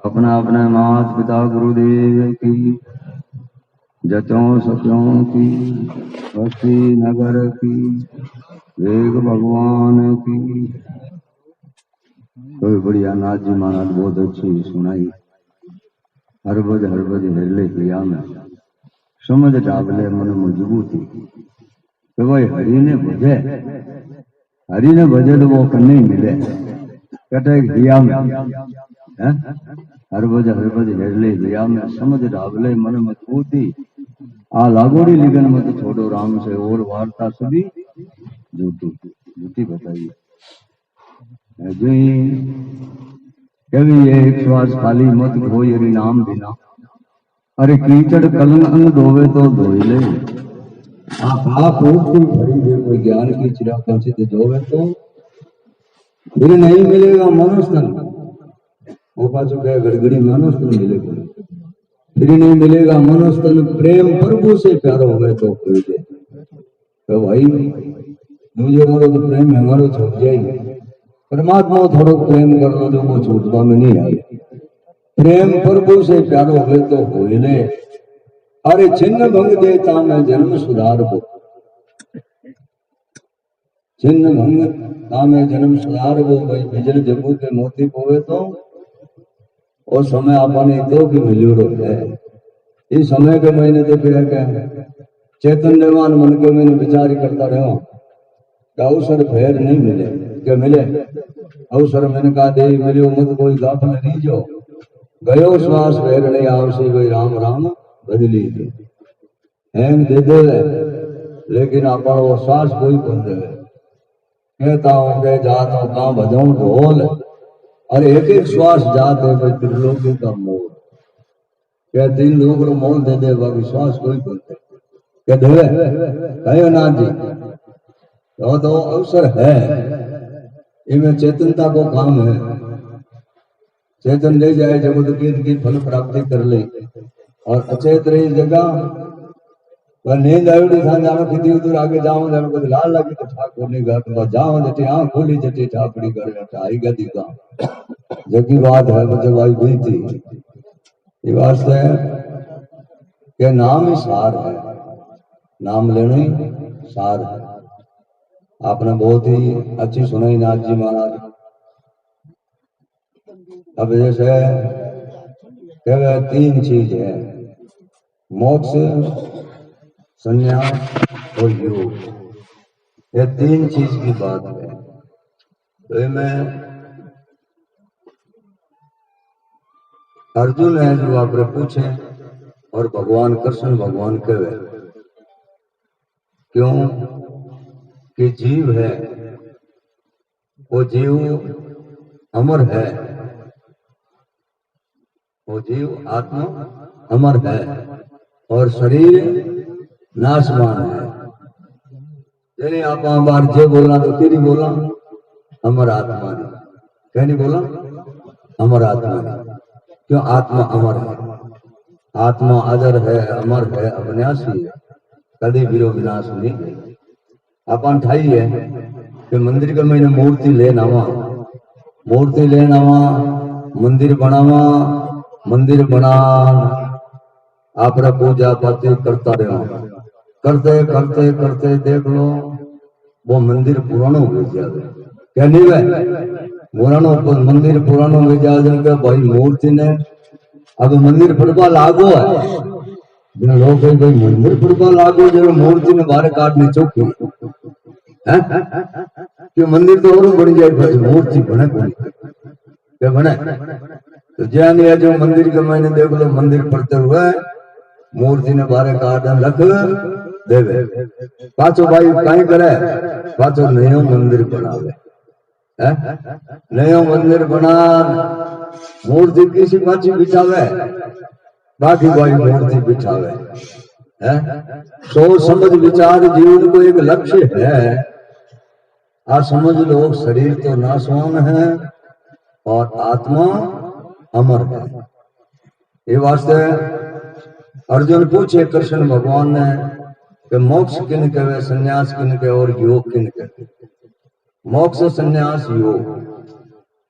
अपना अपने माता पिता गुरुदेव की, जचों सचों की, बस्ती नगर की, वेग भगवान की। तो बढ़िया नाथ जी महाराज बहुत अच्छी सुनाई। हर बज हेरले क्रिया में समझ डाबले मन मजबूती। तो भाई हरि ने भजे तो वो कन्ने ही मिले कटे क्रिया में है। हर बज हेरले क्रिया में समझ डाबले मन मजबूती। आ लागोड़ी लिगन मत छोड़ो राम से और वार्ता सभी झूठी बताइए। जो कभी एक श्वास खाली मत हो यदि नाम बिना। अरे कीचड़ कलन अंग धोवे तो धोई ले। आप की भरी देखो ज्ञान की चिरा पंचित धोवे तो फिर नहीं मिलेगा मनुष्य। वो पाचो कहे गड़गड़ी मनुष्य मिलेगा, फिर नहीं मिलेगा मनुष्य। प्रेम प्रभु से प्यारो हुए तो कोई दे। तो भाई मुझे बोलो तो प्रेम हमारो छूट जाएगी। परमात्मा थोड़ो प्रेम कर लो तो वो छूटवा में नहीं आए। प्रेम प्रभु से प्यारो हुए तो होइले। अरे छिन्न भंग देता मैं जन्म सुधार को। छिन्न भंग ता मैं जन्म सुधार को। भाई बिजल जगू के मोती पोवे तो और समय आपने तो भी मिल्यूरो है। इस समय के महीने तो फिर क्या चैतन्यवान मन के मैंने विचार करता रहो। अवसर फेर नहीं मिले क्या मिले अवसर मैंने कहा दे मिलो मत कोई गाफल नहीं जो गयो श्वास फेर नहीं आवश्य कोई राम राम बदली दे हैम दे दे। लेकिन आप वो श्वास कोई बन दे कहता हूं के जाता हूं कहां बजाऊं ढोल। अरे एक एक श्वास जाते भाई त्रिलोकी का मोल क्या 3 लोग मोल दे दे बाकी श्वास कोई बोलते क्या देवे कहो नाथ जी। तो अवसर है इनमें चेतनता को काम है। चेतन ले जाए जगत की फल प्राप्ति कर ले और अचेत रही जगह वह नींद आयोडी था जानो कितनी दूर आगे जाऊं जानो कुछ लाल लगी तो ठाकुर ने घर पर जाऊं जटे आंख खोली जटे ठाकुरी कर आई गदी का जगी बात है मुझे भाई हुई थी। ये वास्ते के नाम ही सार है, नाम लेना ही सार है। आपने बहुत ही अच्छी सुनाई नाथ जी महाराज। अब जैसे कहे 3 चीज है मोक्ष संन्यास और योग। ये 3 चीज की बात है। तो मैं अर्जुन है जो आपने पूछे और भगवान कृष्ण भगवान कहे क्यों कि जीव है वो जीव अमर है, वो जीव आत्मा अमर है और शरीर नाशवान है। यानी आप बार जे बोलना तो तेरी बोला अमर आत्मा ने क्या नहीं बोला अमर आत्मा ने। क्यों आत्मा अमर है, आत्मा अजर है अमर है अविनाशी है कभी विरो विनाश नहीं। अपन ठाई है कि मंदिर के महीने मूर्ति लेना मंदिर बनावा मंदिर बना आपरा पूजा पाती करता रहो करते करते करते देख लो वो मंदिर पुरानो हो जाए क्या नहीं है पुरानो मंदिर पुरानो हो जाए भाई मूर्ति ने अब मंदिर फटवा लागो है लोग भाई मंदिर फटवा लागो जो मूर्ति ने बाहर काटनी चौकी कि मंदिर तो और बन जाए मूर्ति बने क्या बने। तो ज्ञान है जो मंदिर के मैंने देख लो मंदिर पढ़ते हुए मूर्ति ने बारे काटन रख देवे पाचो भाई कहीं करे पाचो नयो मंदिर बनावे नयो मंदिर बना मूर्ति किसी पाची बिछावे बाकी भाई मूर्ति बिछावे सोच समझ विचार जीवन को एक लक्ष्य है। आ समझ लो शरीर तो नाशवान है और आत्मा अमर है। ये वास्ते अर्जुन पूछे कृष्ण भगवान ने कि मोक्ष किन कहे संन्यास किन कहे और योग किन कहे। मोक्ष संन्यास योग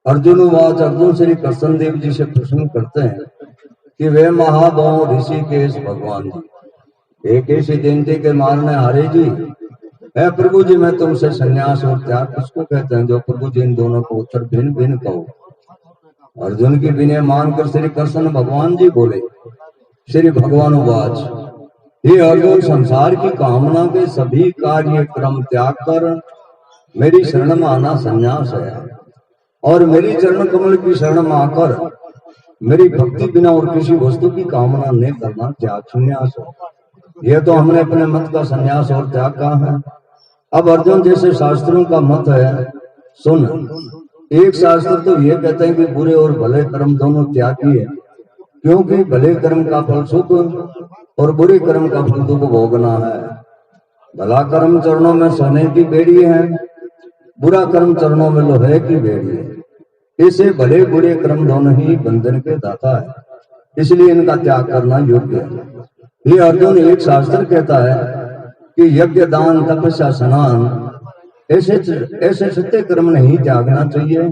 अर्जुन वाच, अर्जुन श्री कृष्ण देव जी से प्रश्न करते हैं कि वे महाभाव ऋषिकेश भगवान जी, एक ऐसी देनते के मारने हारे जी, है प्रभु जी मैं तुमसे संन्यास और त्याग किसको कहते हैं? जो प्रभु जी इन दोनों को उत्तर भिन्न भिन्न कहो। अर्जुन की विनय मानकर श्री कृष्ण भगवान जी बोले, श्री भगवान वाच, हे अर्जुन, संसार की कामना के सभी कार्य क्रम त्याग कर मेरी शरण में आना संन्यास है, और मेरी चरण कमल की शरण में आकर मेरी भक्ति बिना और किसी वस्तु की कामना नहीं करना त्याग संन्यास है। यह तो हमने अपने मत का संन्यास और त्याग कहा है। अब अर्जुन जैसे शास्त्रों का मत है, सुन। एक शास्त्र तो ये कहते हैं कि बुरे और भले कर्म दोनों त्यागी है, क्योंकि भले कर्म का फल सुख और बुरे कर्म का फल दुख भोगना है। भला कर्म चरणों में सोने की बेड़ी है, बुरा कर्म चरणों में लोहे की बेड़ी है। इसे भले बुरे कर्म दोनों ही बंधन के दाता है, इसलिए इनका त्याग करना योग्य है। ये अर्जुन, एक शास्त्र कहता है कि यज्ञ दान तपस्या स्नान ऐसे सत्य कर्म नहीं त्यागना चाहिए,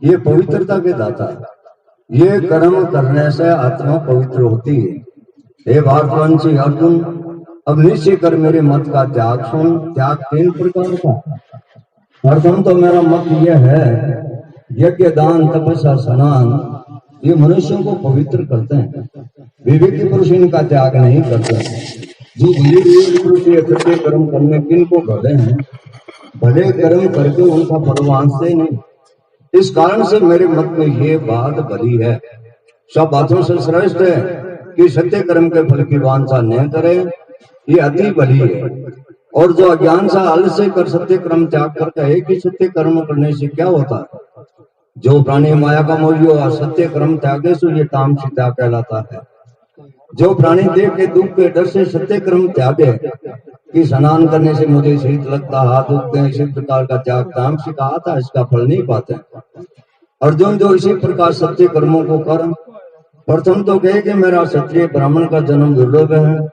ये पवित्रता के दाता है। ये कर्म करने से आत्मा पवित्र होती है। हे भारतवंशी अर्जुन, अब निश्चय कर मेरे मत का त्याग सुन। त्याग 3 प्रकार का। प्रथम तो मेरा मत यह है, यज्ञ दान तपस्या स्नान ये मनुष्यों को पवित्र करते हैं। विवेकी पुरुष इनका त्याग नहीं करते। जो भले पुरुष ये सत्य कर्म करने किनको भले हैं, भले कर्म करके उनका फल वांछते नहीं। इस कारण से मेरे मत में ये बात भली है, सब बातों से श्रेष्ठ है कि सत्य कर्म के फल की वांछा न करे, ये अति भली है। और जो अज्ञान सा आलस्य कर सत्य कर्म त्याग कर कहे कि सत्य कर्म करने से क्या होता है? जो प्राणी माया का मोहियो और सत्य कर्म त्यागे सो ये तामसिक कहलाता है। जो प्राणी देह के दुख के डर से सत्य कर्म त्यागे कि स्नान करने से मुझे शीत लगता, हाथ दुखते हैं, इसी प्रकार का त्याग तामसिक आता है, इसका फल नहीं पाते। अर्जुन, जो इसी प्रकार सत्य कर्मों को कर, प्रथम तो कहे कि मेरा क्षत्रिय ब्राह्मण का जन्म दुर्लभ है,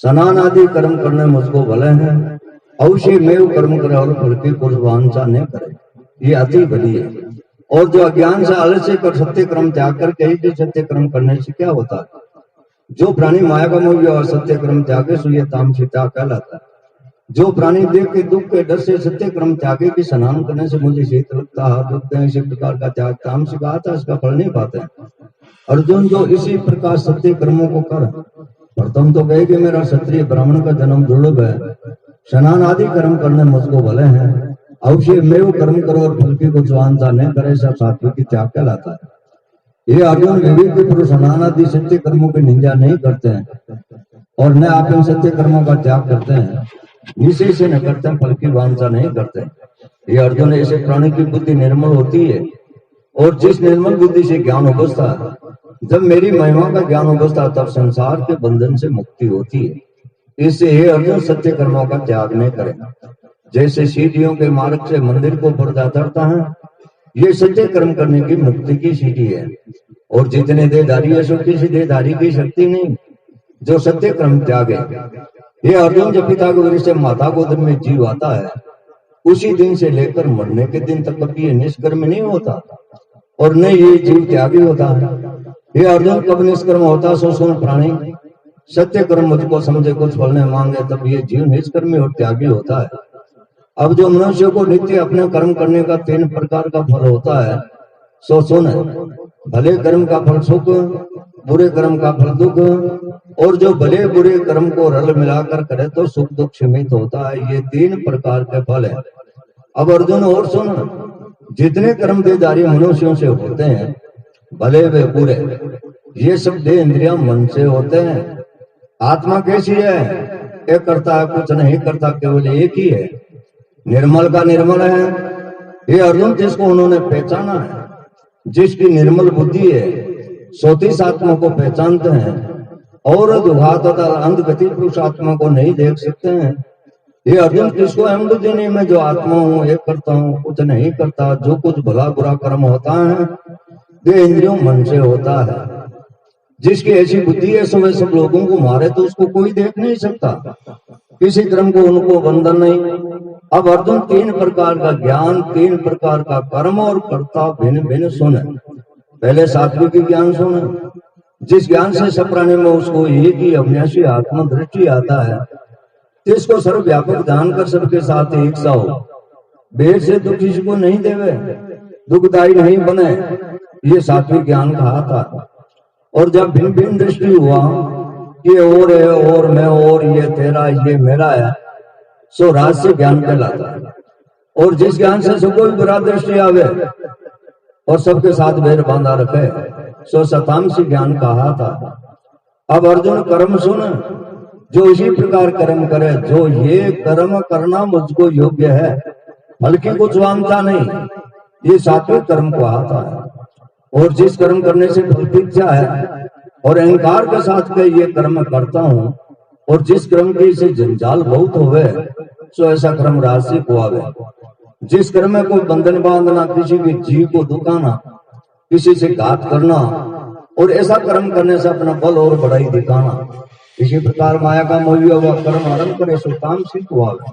स्नान आदि कर्म करने मुझको भले हैं, अवश्य मैं वो कर्म करे और फल की कुछ वांछा न करे, ये अति भली है। और जो अज्ञान से आलस्य कर सत्य कर्म त्याग कर कहे कि सत्य कर्म करने से क्या होता है? जो प्राणी माया का मोह और सत्य कर्म त्यागे सो ये तामसिकता कहलाता है। जो प्राणी देह के दुख के डर से सत्य कर्म त्यागे कि स्नान करने से मुझे शीत लगता, हाथ दुखते हैं, इसी प्रकार का त्याग तामसिक आता है, इसका फल नहीं पाते। अर्जुन, जो इसी प्रकार सत्य कर्मों को कर, प्रथम तो कहे कि मेरा क्षत्रिय ब्राह्मण का जन्म दुर्लभ है, स्नान आदि कर्म करने मुझको भले हैं, अवश्य मैं वो कर्म करो और फल की कुछ वांछा न करे, सब सात्विक की त्याग कहलाता है। ये अर्जुन, विवेक पुरुष स्नान आदि सत्य कर्मों की निंदा नहीं करते हैं और न आप इन सत्य कर्मों का त्याग करते हैं, निश्चय से न करते हैं, फल की वांछा नहीं करते। ये अर्जुन, ऐसे प्राणी की बुद्धि निर्मल होती है, और जिस निर्मल बुद्धि से ज्ञान उपजता है, जब मेरी महिमा का ज्ञान उपजता तब संसार के बंधन से मुक्ति होती है। इससे हे अर्जुन, सत्य कर्मों का त्याग नहीं करें। जैसे सीढ़ियों के मार्ग से मंदिर को बढ़ता चढ़ता है, ये सत्य कर्म करने की मुक्ति की सीढ़ी है। और जितने देहधारी है सो किसी देहधारी की शक्ति नहीं जो सत्य कर्म त्यागे। ये अर्जुन, जब पिता गोद से माता गोद में जीव आता है, उसी दिन से लेकर मरने के दिन तक कभी ये निष्कर्म नहीं होता और न ये जीव त्यागी होता है। ये अर्जुन, कब निष्कर्म होता सो सुन प्राणी, सत्य कर्म मुझको समझे कुछ फल नहीं मांगे, तब ये जीव निष्कर्मी और त्यागी होता है। अब जो मनुष्य को नित्य अपने कर्म करने का 3 प्रकार का फल होता है, सो सुन। भले कर्म का फल सुख, बुरे कर्म का फल दुख, और जो भले बुरे कर्म को रल मिलाकर करे तो सुख दुख सीमित होता है। ये 3 प्रकार के फल है। अब अर्जुन और सुन, जितने कर्म देहधारी मनुष्यों से होते हैं, भले वे बुरे, ये सब देह इंद्रिया मन से होते हैं। आत्मा कैसी है? एक करता है, कुछ नहीं करता, केवल एक ही है, निर्मल का निर्मल है। ये अर्जुन, जिसको उन्होंने पहचाना है, जिसकी निर्मल बुद्धि है, सौतीस आत्मा को पहचानते हैं और दुघात अंधगति पुरुष आत्मा को नहीं देख सकते हैं। ये अर्जुन, किसको अहम बुद्धि नहीं, मैं जो आत्मा हूँ, एक करता हूँ, कुछ नहीं करता, जो कुछ भला बुरा कर्म होता है ये इंद्रियों मन से होता है। जिसकी ऐसी बुद्धि है सो वे सब लोगों को मारे तो उसको कोई देख नहीं सकता, किसी कर्म को उनको बंधन नहीं। अब अर्जुन तीन प्रकार का ज्ञान, तीन प्रकार का कर्म और कर्ता भिन्न भिन्न सुने। पहले सात्विक ज्ञान सुने, जिस ज्ञान से सब प्राणी में उसको एक ही अविनाशी आत्मा दृष्टि आता है, जिसको सर्वव्यापक जानकर सबके साथ एक सा हो, भेद से दुख किसी को नहीं देवे, दुखदायी नहीं बने, ये सात्विक ज्ञान कहा था। और जब भिन्न भिन्न दृष्टि हुआ, ये और है और मैं और ये तेरा ये मेरा है, सो राजसी ज्ञान कहलाता है। और जिस ज्ञान से सबको बुरा दृष्टि आवे और सबके साथ भेद बांधा रखे, सो शतांशी ज्ञान कहा था। अब अर्जुन कर्म सुन, जो इसी प्रकार कर्म करे, जो ये कर्म करना मुझको योग्य है, फल की कुछ वांछा नहीं, ये सात्विक कर्म कहा था। और जिस कर्म करने से फल की इच्छा है और अहंकार के साथ के ये कर्म करता हूँ, और जिस कर्म की से जंजाल बहुत होवे, सो ऐसा कर्म राजसिक हुआवे। जिस कर्म में कोई बंधन बांधना, किसी भी जीव को दुखाना, किसी से घात करना, और ऐसा कर्म करने से अपना बल और बड़ाई दिखाना, इसी प्रकार माया का मोह हुआ कर्म आरंभ करे, सो तामसिक हुआवे।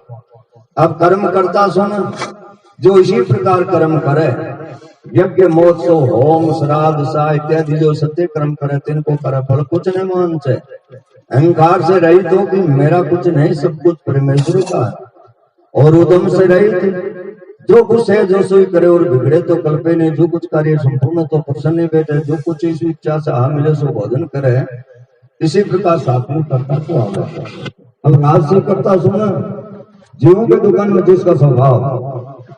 अब कर्म करता सुन, जो इसी प्रकार कर्म करे, यज्ञ महोत्सव होम श्राद्ध सा इत्यादि जो सत्य कर्म करे, तिनको करे फल कुछ नहीं मान से, अहंकार से रहित हो कि मेरा कुछ नहीं सब कुछ परमेश्वर का है। और उदम से रहित, जो कुछ है जो सोई करे और बिगड़े तो कल्पे नहीं, जो कुछ कार्य संपूर्ण तो प्रसन्न बैठे, जो कुछ इस इच्छा से आ मिले सो भोजन करे, इसी प्रकार सात्विक करता तो आगा। अब राजसी करता सुना, जीवों के दुकान में जिसका स्वभाव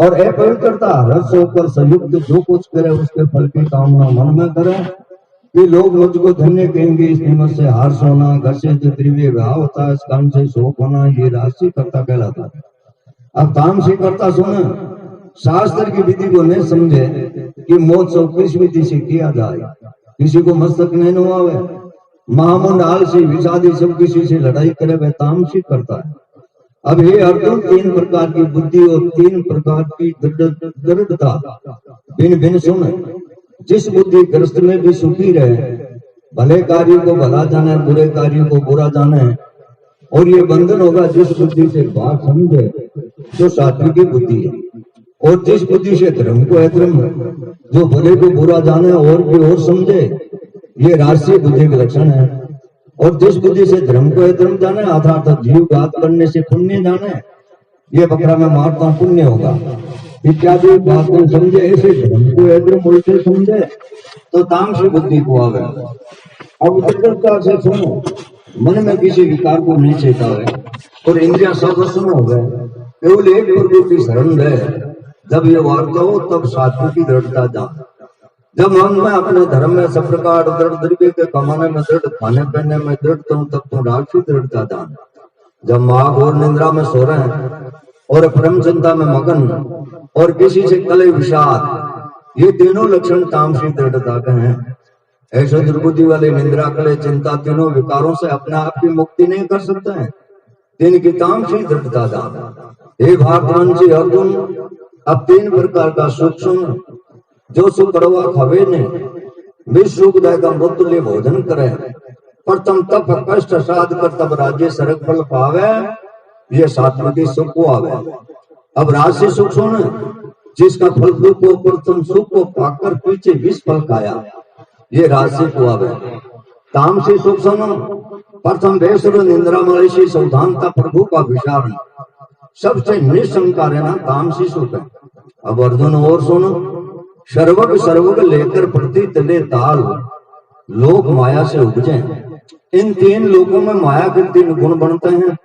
और अपवित्रता रस होकर संयुक्त, जो कुछ करे उसके फल की कामना मन में करे, कि लोग मुझको धन्य कहेंगे, इस नियम से हर्ष होना, घर से जो द्रव्य भाव होता है, इस काम से शोक होना, ये राशि करता कहलाता है। अब तामसी करता सुने, शास्त्र की विधि को नहीं समझे कि महोत्सव किस विधि से किया जाए, किसी को मस्तक नहीं नुआवे, महामुंड आलसी विषादी सब किसी से लड़ाई करे, वह तामसी करता है। अब हे अर्जुन, तीन प्रकार की बुद्धि और तीन प्रकार की दृढ़ता भिन्न भिन्न सुने। जिस बुद्धि ग्रस्त में भी सुखी रहे, भले कार्य को भला जाने, बुरे कार्य को बुरा जाने, और ये बंधन होगा जिस बुद्धि से बात समझे, जो सात्विक बुद्धि है। और जिस बुद्धि से धर्म को अधर्म, जो भले को बुरा जाने और भी और समझे, ये राजसी बुद्धि के लक्षण है। और जिस बुद्धि से धर्म को अधर्म जाने, अर्थात जीव घात करने से पुण्य जाने, ये बकरा में मारता हूं पुण्य होगा इत्यादि बात को समझे, ऐसे धर्म को अधर्म उल्टे समझे, तो तामसी बुद्धि को आवे। अब दृढ़ता से सुनो, मन में किसी विकार को नहीं चेतावे, और इंद्रिया सर्वस्व हो गए, केवल एक प्रभु की शरण रहे। जब ये वार्ता हो तब सात्विक की दृढ़ता जान। जब मन में अपने धर्म में सब प्रकार दृढ़, द्रव्य के कमाने में दृढ़, खाने पीने में दृढ़, तब तो राक्षसी दृढ़ता जान। जब माघ और निंद्रा में सो रहे हैं और परम चिंता में मगन, और किसी से कले विषाद, ये तीनों लक्षण तामसी दृढ़ता के हैं। ऐसे दुर्बुद्धि वाले निंद्रा, कले, चिंता, तीनों विकारों से अपने आप की मुक्ति नहीं कर सकते हैं, तिनकी तामसी दृढ़ता जान। हे भारतवंशी अर्जुन, अब तीन प्रकार का सुख सुन। जो सुख कड़वा खावे नहीं, विष सुखदाय का मृत्युल्य भोजन करे, प्रथम तप कष्ट साध कर तब राज्य सरक फल पावे, ये सात्विक सुख को आवे। अब राजसी सुख सुन, जिसका फल दुख को, प्रथम सुख को पाकर पीछे विष फल खाया, ये राजसी को आवे। तामसी सुख सुनो, प्रथम बेसुर निंद्रा मलेशी सावधानता प्रभु का विचारण, सबसे निशंका रहना तामसी सुख है। अब अर्जुन और सुनो, सर्वग सर्वग लेकर प्रति तले ताल, लोक माया से उपजे। इन तीन लोकों में माया के तीन गुण बनते हैं,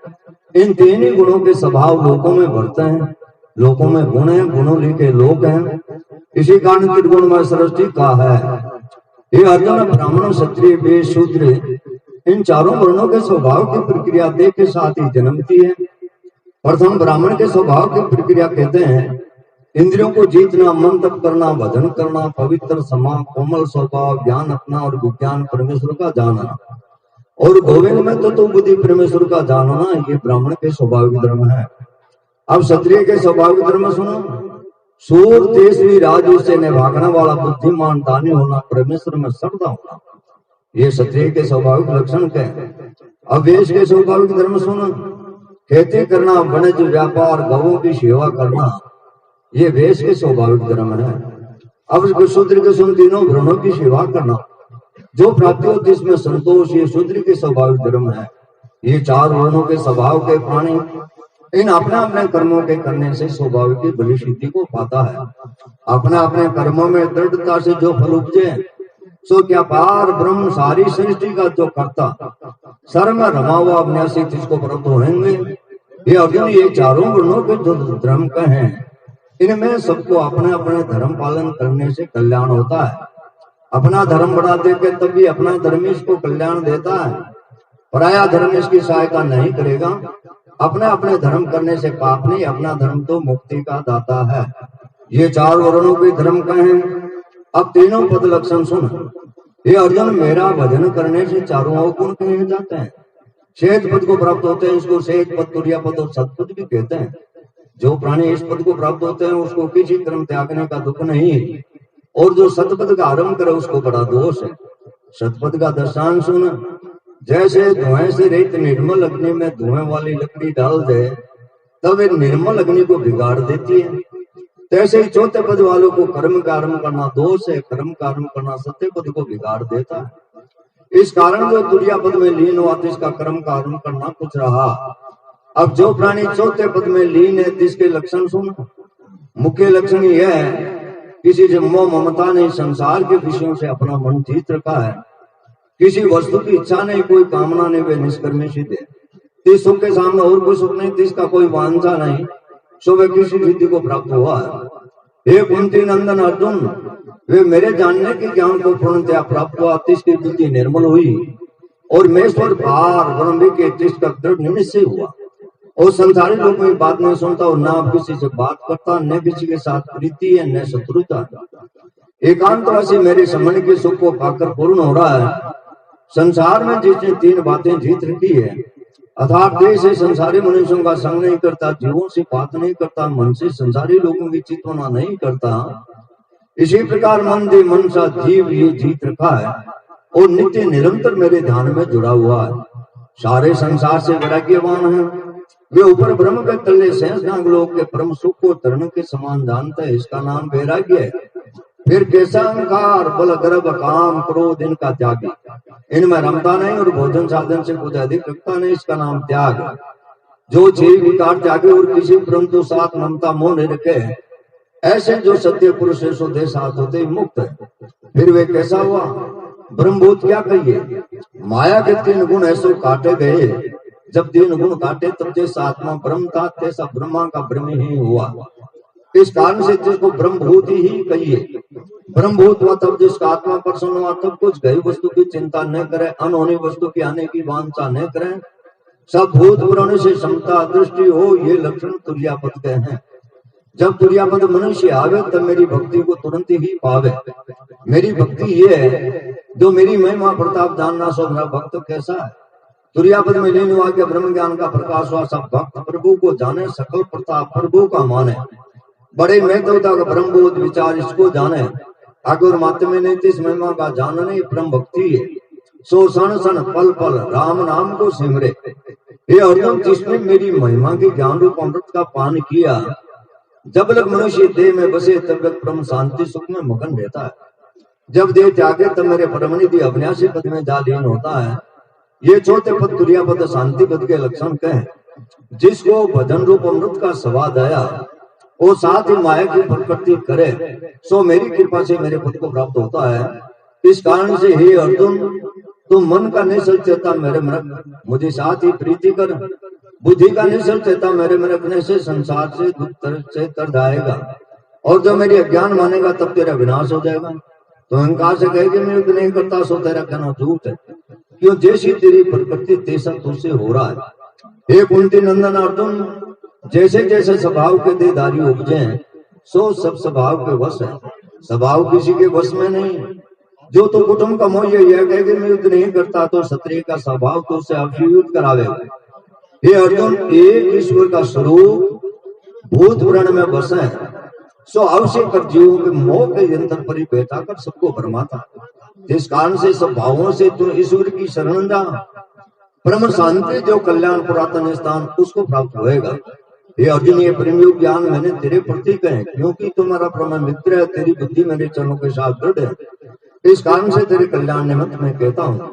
इन तीन ही गुणों के स्वभाव लोकों में बढ़ते हैं। लोकों में गुण है, गुणों लिखे लोक हैं, इसी कारण त्रिगुण में सृष्टि का है। ये अर्जुन, ब्राह्मण क्षत्रिय वैश्य शूद्र, इन चारों वर्णों के स्वभाव की प्रक्रिया देह के साथ ही जन्मती है। प्रथम ब्राह्मण के स्वभाव की प्रक्रिया कहते हैं इंद्रियों को जीतना, मन तप करना, भजन करना, पवित्र समा, कोमल स्वभाव, ज्ञान अपना और विज्ञान परमेश्वर का जानना, और गोविंद में तो बुद्धि परमेश्वर का जानना, ये ब्राह्मण के स्वाभाविक धर्म है। अब क्षत्रिय के स्वाभाविक धर्म सुनो, सूर तेजस्वी राजू से भागने वाला, बुद्धिमान, दानी होना, परमेश्वर में श्रद्धा होना, ये क्षत्रिय के स्वाभाविक लक्षण के। अब वैश्य के स्वाभाविक धर्म सुनो, खेती करना, वाणिज्य व्यापार, गौों की सेवा करना, ये वेश के स्वाभाविक धर्म है। अब शूद्र के सुन तीनों वर्णों की सेवा करना, जो प्राप्ति होती इसमें संतोष, ये शूद्र के स्वाभाविक धर्म है। ये चार वर्णों के स्वभाव के प्राणी इन अपने अपने कर्मों के करने से स्वाभाविक की बलि सिद्धि को पाता है। अपने अपने कर्मों में दृढ़ता से जो फल उपजे, सो क्या पार ब्रह्म सारी सृष्टि का जो करता सर में रमा हुआ अविनाशी जिसको प्राप्त होंगे। ये अर्जुन, ये चारों वर्णों के जो धर्म का है, इनमें सबको अपने अपने धर्म पालन करने से कल्याण होता है। अपना धर्म बढ़ा देकर तभी अपना धर्म इसको कल्याण देता है, पराया धर्म इसकी सहायता नहीं करेगा। अपने अपने धर्म करने से पाप नहीं, अपना धर्म तो मुक्ति का दाता है। ये चार वर्णों के धर्म का है। अब तीनों पद लक्षण सुन। ये अर्जुन, मेरा भजन करने से चारों गुण कहे जाते हैं, श्वेत पद को प्राप्त होते हैं। इसको श्वेत पद, तुर्य पद और सतपद भी कहते हैं। जो प्राणी इस पद को प्राप्त होते हैं उसको किसी कर्म त्यागने का दुख नहीं, और जो सतपद का आरंभ करे उसको बड़ा दोष है। सतपद का दर्शान सुन। जैसे धुएं से रहित निर्मल अग्नि में धुएं वाली लकड़ी डाल दे तब एक निर्मल अग्नि को बिगाड़ देती है, तैसे ही चौथे पद वालों को कर्म का आरंभ करना दोष है, कर्म का आरंभ करना सत्य पद को बिगाड़ देता है। इस कारण जो तुर्या पद में लीन हुआ इसका कर्म का आरंभ करना कुछ रहा। अब जो प्राणी चौथे पद में लीन है इसके लक्षण सुन। मुख्य लक्षण यह है, किसी से मोह ममता नहीं, संसार के विषयों से अपना मन जीत रखा है, किसी वस्तु की इच्छा नहीं, कोई कामना नहीं, वे निष्कर्मी सिद्ध है। इस सुख के सामने और कोई सुख नहीं, इसका कोई वांछा नहीं, सो वे किसी सिद्धि को प्राप्त हुआ है। हे कुंती नंदन अर्जुन, वे मेरे जानने के ज्ञान को पूर्णतया प्राप्त हुआ, इसकी बुद्धि निर्मल हुई और मेश्वर पार ब्रह्म के का दृढ़ निश्चय हुआ, और संसारी लोग में बात नहीं सुनता और न किसी से बात करता, न किसी के साथ प्रीति है न शत्रुता। एकांतवासी मेरे समझ के सुख को पाकर पूर्ण हो रहा है। संसार में जिसने तीन बातें जीत रखी है, अर्थात देह से संसारी मनुष्यों का संग नहीं करता, जीवों से बात नहीं करता, मन से संसारी लोगों की चिंतना नहीं करता, इसी प्रकार मन दे मन सा जीव ये जीत रखा है और नित्य निरंतर मेरे ध्यान में जुड़ा हुआ है। सारे संसार से वैराग्यवान है, वे ऊपर ब्रह्म के तले शेषनाग लोक के परम सुख को तरण के समान जानता है, इसका नाम वैराग्य है। फिर कैसा अहंकार, बल, गर्व, काम, क्रोध, इनका त्यागी, इनमें रमता नहीं और भोजन साधन से कुछ अधिक रखता नहीं, इसका नाम त्याग है। जो छह विकार त्यागे और किसी परंतु साथ ममता मोह नहीं रखे, ऐसे जो सत्य पुरुष है सो देह साथ होते ही मुक्त है। फिर वे कैसा हुआ, ब्रह्मभूत क्या कहिए, माया के तीन गुण ऐसे काटे गए, जब तीन गुण काटे तब जैसा आत्मा ब्रह्म था तैसा ब्रह्मा का ब्रह्म ही हुआ। इस कारण से जिसको ब्रह्मभूत ही कहिए। ब्रह्मभूत हुआ तब जिसका आत्मा प्रसन्न हुआ, तब कुछ गई वस्तु की चिंता न करे, अनहोनी वस्तु की आने की वांछा न करें, सब भूत पुराने से समता दृष्टि हो, ये लक्षण तुर्यापद के हैं। जब तुर्यापद मनुष्य आवे तब मेरी भक्ति को तुरंत ही पावे। मेरी भक्ति ये है, जो मेरी महिमा प्रताप जानना, सो मेरा भक्त कैसा है। तुर्यापद में लीन हुआ के ब्रह्म ज्ञान का प्रकाश हुआ, सब भक्त प्रभु को जाने, सकल प्रताप प्रभु का माने, बड़े महत्वता का ब्रह्मबोध विचार इसको जाने, अगर मात्र में नहीं इस महिमा का जानने ब्रह्म भक्ति है। सो सन सन पल पल राम नाम को सिमरे। ये अर्जुन, जिसने मेरी महिमा के ज्ञान रूप अमृत का पान किया, जब लग मनुष्य देह में बसे तब लग ब्रह्म शांति सुख में मगन रहता है। जब देह त्यागे तब मेरे परमनिधि अविनाशी पद में जा लीन होता है। ये चौथे पद तुर्यापद शांति पद के लक्षण कहे। जिसको भजन रूप अमृत का स्वाद आया, वो साथ ही माया की प्रकृति करे, सो मेरी कृपा से मेरे पद को प्राप्त होता है। इस कारण से हे अर्जुन, तुम मन का निश्चल चेता मेरे में रख, मुझे साथ ही प्रीति कर। बुद्धि का निश्चल चेता मेरे में रखने से संसार से दुख से तर जाएगा, और जो मेरी अज्ञान मानेगा तब तेरा विनाश हो जाएगा। तो अहंकार से कहेगी मैं युद्ध नहीं करता, सो तेरा कहना झूठ है, क्यों जैसी तेरी प्रकृति तैसा तुझसे हो रहा है। हे कुंती नंदन अर्जुन, जैसे जैसे स्वभाव के देहधारी उपजे, सो सब स्वभाव के वश है, स्वभाव किसी के वश में नहीं। जो तो कुटुंब का मोह यह कहे कि मैं युद्ध नहीं करता, तो क्षत्रिय का स्वभाव तो उसे अवश्य युद्ध करावेगा। हे अर्जुन, एक ईश्वर का स्वरूप भूत पुराण में बस है, सो अवश्य कर जीवों के मोह के यंत्र पर ही बैठा कर सबको भरमाता। जिस कारण से सब भावों से तू ईश्वर की शरण जा, परम शांति जो कल्याण पुरातन स्थान उसको प्राप्त होएगा। हे अर्जुन, ये प्रेम योग ज्ञान मैंने तेरे प्रति कहे, क्योंकि तुम्हारा परम मित्र है, तेरी बुद्धि मेरे चरणों के साथ दृढ़ है, इस कारण से तेरे कल्याण निमित्त मैं कहता हूँ।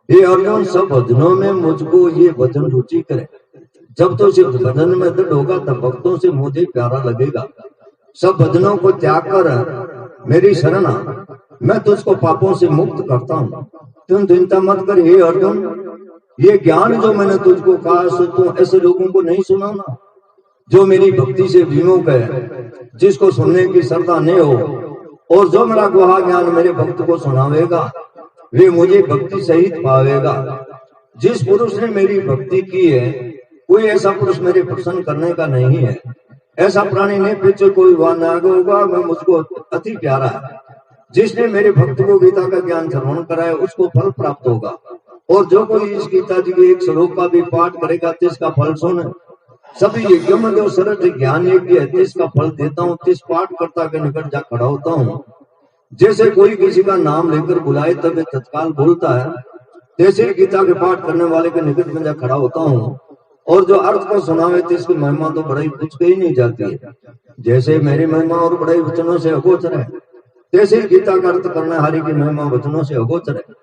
हे अर्जुन, सब भजनों में मुझको ये भजन रुचि करे। जब तो सिर्फ भजन में दृढ़ होगा तब भक्तों से मुझे प्यारा लगेगा। सब भजनों को त्याग कर मेरी शरण आ, मैं तुझको पापों से मुक्त करता हूँ। तुम चिंता मत कर हे अर्जुन, ये ज्ञान जो मैंने तुझको कहा सो तुम ऐसे लोगों को नहीं सुना ना, जो मेरी भक्ति से विमुख है, जिसको सुनने की श्रद्धा नहीं हो, और जो मेरा गुहा ज्ञान मेरे भक्त को सुनावेगा वे मुझे भक्ति सहित पावेगा। जिस पुरुष ने मेरी भक्ति की है, कोई ऐसा पुरुष मेरे प्रसन्न करने का नहीं है। ऐसा प्राणी नहीं पीछे कोई वान होगा, मैं मुझको अति प्यारा है। जिसने मेरे भक्त को गीता का ज्ञान श्रवण कराया उसको फल प्राप्त होगा, और जो कोई इस गीता जी के एक श्लोक का भी पाठ करेगा जिसका फल सुन सभी यज्ञों में जो सरल ज्ञान यज्ञ है जिसका फल देता हूँ, जिस पाठ कर्ता के निकट जा खड़ा होता हूँ। जैसे कोई किसी का नाम लेकर बुलाए तब वे तत्काल बोलता है, जैसे गीता के पाठ करने वाले के निकट में जा खड़ा होता हूँ, और जो अर्थ को सुनावे जिसकी महिमा तो बड़ाई कुछ कही नहीं जाती है। जैसे मेरी महिमा और बड़ाई वचनों से अगोचर है, जैसे गीता का अर्थ करने हारी की महिमा वचनों से अगोचर है।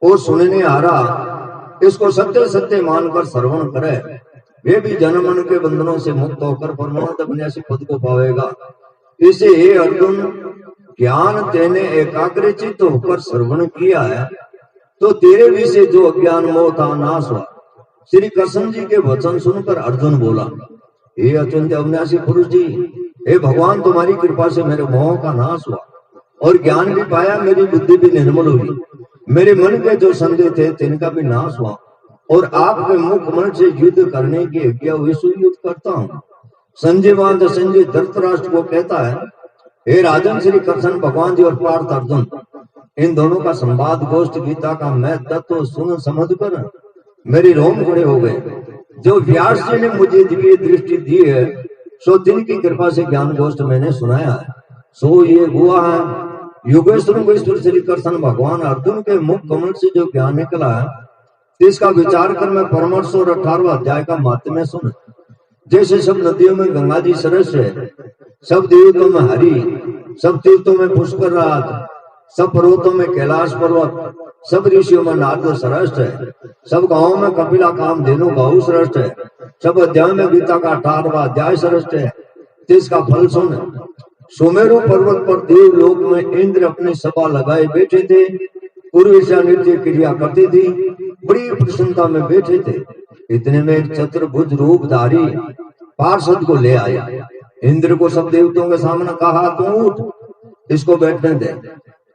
और सुनने हारा इसको सत्य सत्य मानकर श्रवण करे, वे भी जन्म मन के बंधनों से मुक्त होकर परमानंद अविनाशी पद को पावेगा। इसे हे अर्जुन, ज्ञान तेने एकाग्रचित होकर श्रवण किया है तो तेरे विषय जो अज्ञान मोह था नाश हुआ। श्री कृष्ण जी के वचन सुनकर अर्जुन बोला, हे अचिंत अविनाशी पुरुष जी, हे भगवान, तुम्हारी कृपा से मेरे मोह का नाश हुआ और ज्ञान भी पाया, मेरी बुद्धि भी निर्मल हुई। मेरे मन के जो संदेह थे तिनका भी नाश हुआ, और आपके मुख मन से युद्ध करने की आज्ञा हुई, युद्ध करता हूँ। संजय धृतराष्ट्र को कहता है, हे राजन, श्री कृष्ण भगवान जी और पार्थ अर्जुन, इन दोनों का संवाद गोष्ठ गीता का मैं तत्व सुन समझ कर मेरे रोम खड़े हो गए। जो व्यास जी ने मुझे दिव्य दृष्टि दी है सो जिनकी कृपा से ज्ञान गोष्ठ मैंने सुनाया है, सो ये हुआ है। युगेश्वर श्री कृष्ण भगवान अर्जुन के मुख कमल से जो ज्ञान निकला है इसका विचार कर मैं परमर्श और 18वां अध्याय का मात्म्य सुन। जैसे सब नदियों में गंगा जी सरस है, सब देवतों में हरि, सब तीर्थों में पुष्कर राज, सब पर्वतों में कैलाश पर्वत, सब ऋषियों में नारद श्रेष्ठ है, सब गांवों में कपिला कामधेनु गौ श्रेष्ठ है, सब अध्याय में गीता का 18वां अध्याय श्रेष्ठ है। जिसका फल सुन। सुमेरु पर्वत पर देवलोक में इंद्र अपनी सभा लगाए बैठे थे, पूर्विशा नृत्य क्रिया करती थी, बड़ी प्रसन्नता में बैठे थे। इतने में एक चतुर्भुज रूपधारी पार्षद को ले आया। इंद्र को सब देवताओं के सामने कहा, तू उठ, इसको बैठने दे।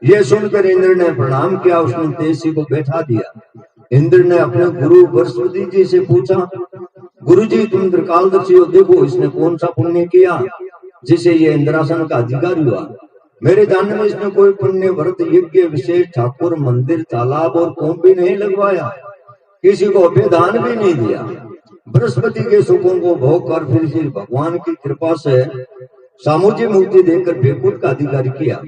ये सुनकर इंद्र ने प्रणाम किया, उसने तेजी को बैठा दिया। इंद्र ने अपने गुरु बृहस्पति जी से पूछा, गुरु जी, तुम त्रिकालदर्शी हो, देखो इसने कौन सा पुण्य किया जिसे ये इंद्रासन का अधिकारी हुआ। मेरे जानने में इसने कोई पुण्य व्रत यज्ञ विशेष ठाकुर मंदिर तालाब और कुंभ भी नहीं लगवाया, किसी को अभ्यदान भी नहीं दिया। बृहस्पति के सुखों को भोग कर फिर श्री भगवान की कृपा से सामूहिक मुक्ति देकर बेकुट का अधिकारी किया।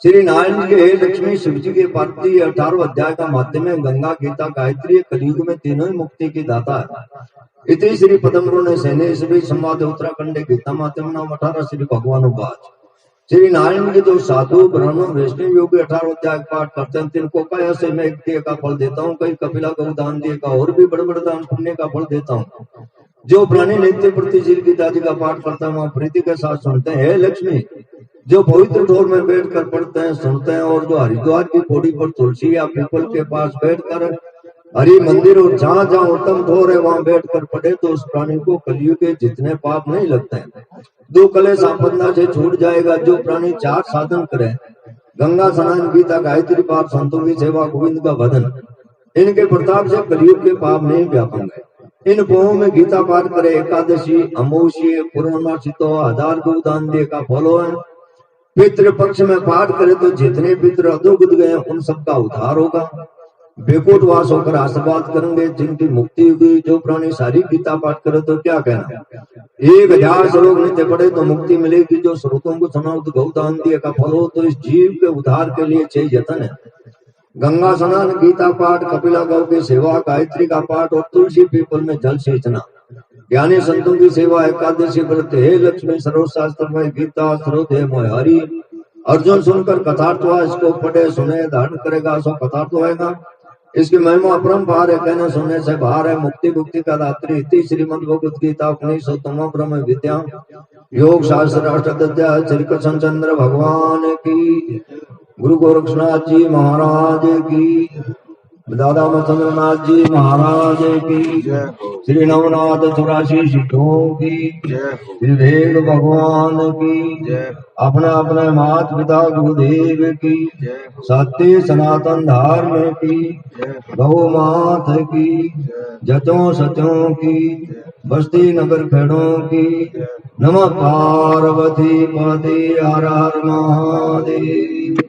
श्री नारायण जी के लक्ष्मी शिव जी के पार्वती 18वां अध्याय का माध्यम में गंगा गीता गायत्री कलयुग में तीनों ही मुक्ति की दाता है। इतनी श्री पदमरो ने सैन्य सभी संवाद उत्तराखंड गीता माध्यम नाम 18 श्री भगवान उपाच श्री नारायण के जो साधु ब्राह्मण वैष्णव योगी 18 अध्याय पाठ करते हैं तिनको कया से मैं एक का फल देता हूँ, कई कपिला को दान दिए का और भी बड़े बड़े दान पुण्य का फल देता हूँ। जो प्राणी नित्य प्रति श्री गीता जी का पाठ करता है वहाँ प्रीति के साथ सुनते हैं। लक्ष्मी, जो पवित्र ठोर में बैठकर पढ़ते हैं सुनते हैं, और जो हरिद्वार की पौड़ी पर तुलसी या पीपल के पास बैठकर हरि मंदिर और जहाँ जहाँ उत्तम ठोर है वहां बैठकर पढ़े तो उस प्राणी को कलयुग के जितने पाप नहीं लगते हैं। दो कलेश आपदा से छूट जाएगा। जो प्राणी 4 साधन करे, गंगा स्नान, गीता गायत्री पाठ, संतों की सेवा, गोविंद का भजन, इनके प्रताप से कलयुग के पाप नहीं व्यापेंगे। इन पोहों में गीता पाठ करे, एकादशी, अमावस्या, पूर्णमासी, 1000 को दान दिए का फल है। पितृ पक्ष में पाठ करे तो जितने पितृ अधोगत गए उन सबका उद्धार होगा। बेकुट वास होकर आशीर्वाद करेंगे जिनकी मुक्ति हुई। जो प्राणी सारी गीता पाठ करे तो क्या कहना, 1000 श्लोक नित्य पढ़े तो मुक्ति मिलेगी। जो श्रोतों को सुनाओ तो गौदान दिए का फल हो। तो इस जीव के उद्धार के लिए 6 यत्न है। गंगा स्नान, गीता पाठ, कपिला गौ की सेवा, गायत्री का पाठ और तुलसी पीपल में जल सेचना। ज्ञानी संतों की सेवा, एकादशी व्रत। हे लक्ष्मी सर्वशास्त्र में गीता स्रोत है मोहारी। अर्जुन सुनकर कथार्थ हुआ, इसको पढ़े सुने धारण करेगा सो कथार्थ होएगा। इसकी महिमा अपरंपार है, कहने सुनने से बाहर है। मुक्ति मुक्ति का दात्री इति श्रीमद् भगवत गीता उपनिषदोत्तम ब्रह्म विद्या योग शास्त्र अष्टाध्याय। श्री कृष्णचंद्र भगवान की, गुरु गोरक्षनाथ जी महाराज की, दादा मचंद्रनाथ जी महाराज की, श्री नवनाथ 84 सिद्धों की, श्री वेद भगवान की, अपने अपने माता पिता गुरुदेव की, सत्य सनातन धर्म की, गौ मात की, जतों सचों की, बस्ती नगर खेड़ों की। नमः पार्वती पति हर हर महादेव।